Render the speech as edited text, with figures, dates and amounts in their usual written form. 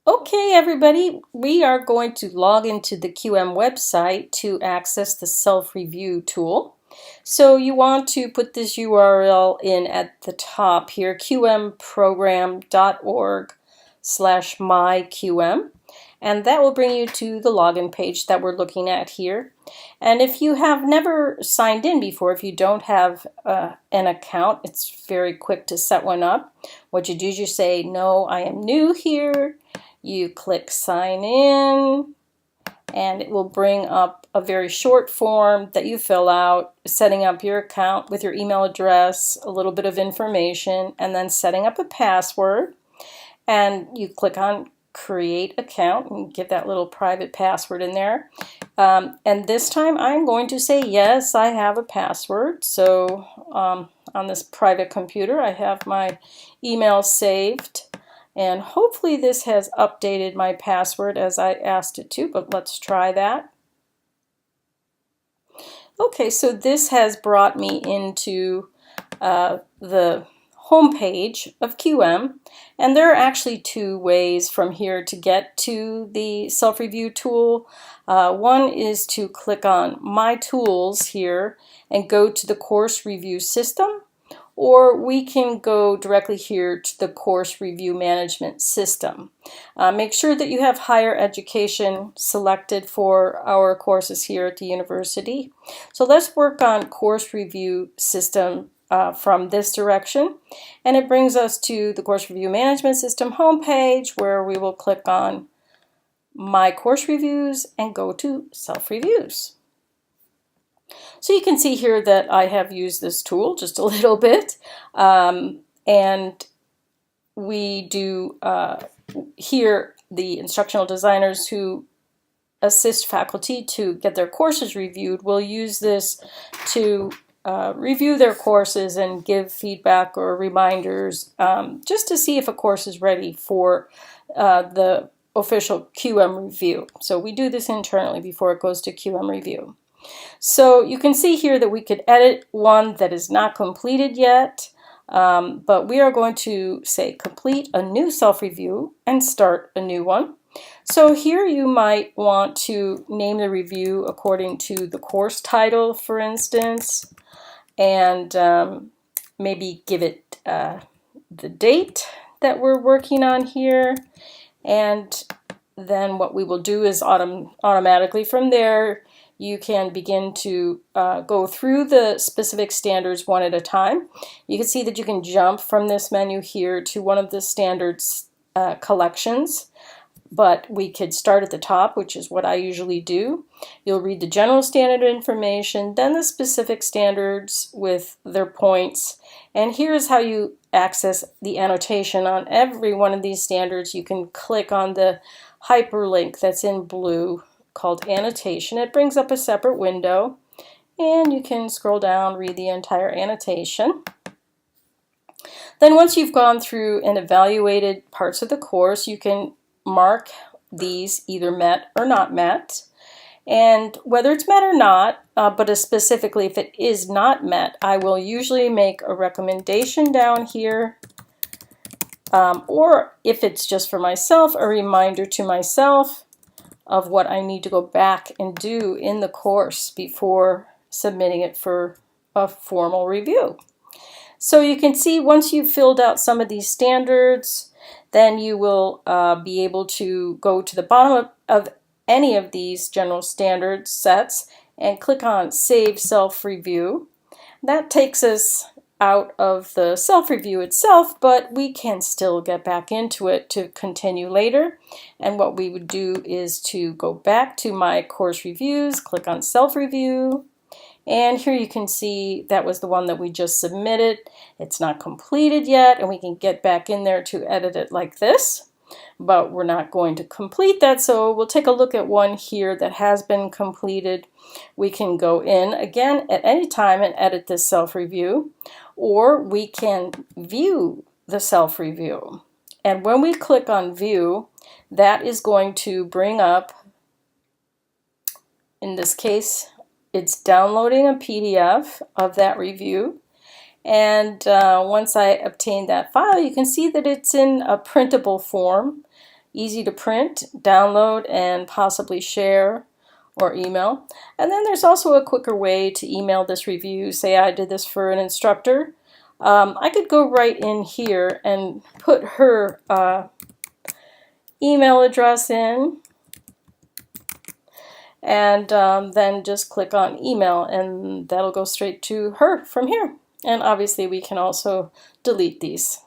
Okay, everybody, we are going to log into the QM website to access the self-review tool. So you want to put this URL in at the top here, qmprogram.org/myqm, and that will bring you to the login page that we're looking at here. And if you have never signed in before, if you don't have an account, it's very quick to set one up. What you do is you say, "No, I am new here." You click sign in, and it will bring up a very short form that you fill out, setting up your account with your email address, a little bit of information, and then setting up a password. And you click on create account and give that little private password in there. And this time I'm going to say yes, I have a password. So on this private computer I have my email saved. And hopefully this has updated my password as I asked it to, but let's try that. Okay, so this has brought me into the home page of QM, and there are actually two ways from here to get to the self-review tool. One is to click on My Tools here and go to the Course Review System, or we can go directly here to the Course Review Management System. Make sure that you have higher education selected for our courses here at the university. So let's work on Course Review System from this direction, and it brings us to the Course Review Management System homepage, where we will click on My Course Reviews and go to Self-Reviews. So you can see here that I have used this tool just a little bit, and we do here the instructional designers who assist faculty to get their courses reviewed will use this to review their courses and give feedback or reminders just to see if a course is ready for the official QM review. So we do this internally before it goes to QM review. So you can see here that we could edit one that is not completed yet, but we are going to say complete a new self-review and start a new one. So here you might want to name the review according to the course title, for instance, and maybe give it the date that we're working on here. And then what we will do is automatically from there you can begin to go through the specific standards one at a time. You can see that you can jump from this menu here to one of the standards collections, but we could start at the top, which is what I usually do. You'll read the general standard information, then the specific standards with their points, and here's how you access the annotation on every one of these standards. You can click on the hyperlink that's in blue called annotation. It brings up a separate window, and you can scroll down, read the entire annotation. Then once you've gone through and evaluated parts of the course, you can mark these either met or not met. And whether it's met or not, but specifically if it is not met, I will usually make a recommendation down here, or if it's just for myself, a reminder to myself of what I need to go back and do in the course before submitting it for a formal review. So you can see once you've filled out some of these standards, then you will be able to go to the bottom of any of these general standard sets and click on Save Self-Review. That takes us out of the self-review itself, but we can still get back into it to continue later. And what we would do is to go back to My Course Reviews, click on Self-Review, and here you can see that was the one that we just submitted. It's not completed yet, and we can get back in there to edit it like this, but we're not going to complete that, so we'll take a look at one here that has been completed. We can go in again at any time and edit this self-review, or we can view the self-review. And when we click on view, that is going to bring up, in this case, it's downloading a PDF of that review. And once I obtain that file, you can see that it's in a printable form. easy to print, download, and possibly share or email. And then there's also a quicker way to email this review. Say I did this for an instructor. I could go right in here and put her email address in, and then just click on email, and that'll go straight to her from here. And obviously we can also delete these.